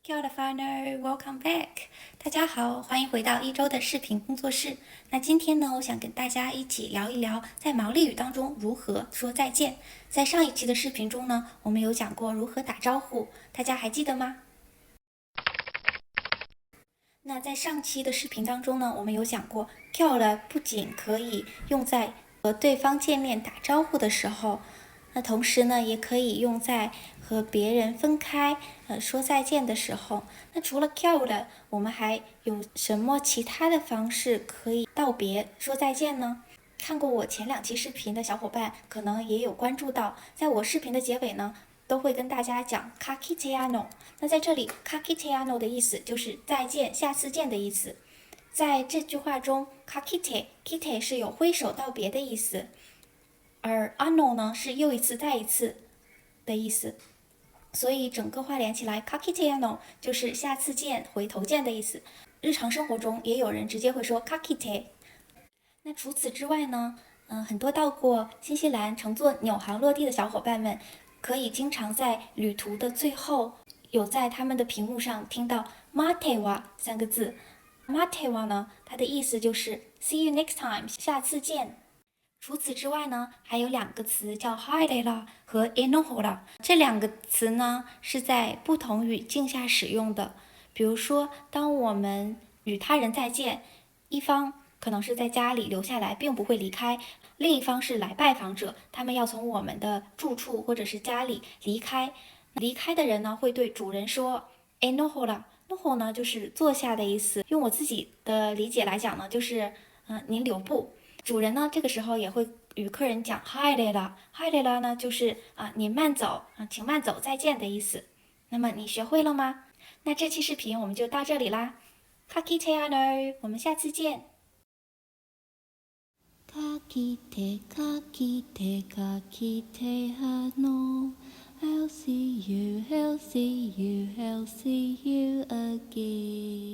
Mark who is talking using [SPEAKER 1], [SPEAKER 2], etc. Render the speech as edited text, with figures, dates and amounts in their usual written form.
[SPEAKER 1] Kia ora whānau, welcome back。大家好，欢迎回到一周的视频工作室。那今天呢，我想跟大家一起聊一聊在毛利语当中如何说再见。在上一期的视频中呢，我们有讲过如何打招呼，大家还记得吗？那在上期的视频当中呢，我们有讲过 Kia ora 不仅可以用在和对方见面打招呼的时候，那同时呢，也可以用在和别人分开说再见的时候。那除了 Kia ora，我们还有什么其他的方式可以道别说再见呢？看过我前2期视频的小伙伴可能也有关注到，在我视频的结尾呢，都会跟大家讲 Ka kite ano。那在这里 Ka kite ano 的意思就是再见、下次见的意思。在这句话中 Ka kite 是有挥手道别的意思，而 ano 呢是又一次再一次的意思。所以整个话连起来 Ka kite ano 就是下次见、回头见的意思。日常生活中也有人直接会说 Ka kite。那除此之外呢，很多到过新西兰乘坐纽航落地的小伙伴们，可以经常在旅途的最后，有在他们的屏幕上听到 Matewa 3个字。Matewa 呢，它的意思就是 See you next time， 下次见。除此之外呢，还有2个词叫 Haerera 和 Enohora。这2个词呢，是在不同语境下使用的。比如说，当我们与他人再见，一方可能是在家里留下来，并不会离开；另一方是来拜访者，他们要从我们的住处或者是家里离开。离开的人呢，会对主人说 "Enohora"，"noho" 呢就是坐下的意思。用我自己的理解来讲呢，就是您留步。主人呢，这个时候也会与客人讲 "Haerera"，"Haerera" 呢就是您慢走请慢走，再见的意思。那么你学会了吗？那这期视频我们就到这里啦。Ka kite ano，我们下次见。
[SPEAKER 2] かきてかきてかきてI'll see you, I'll see you, I'll see you again.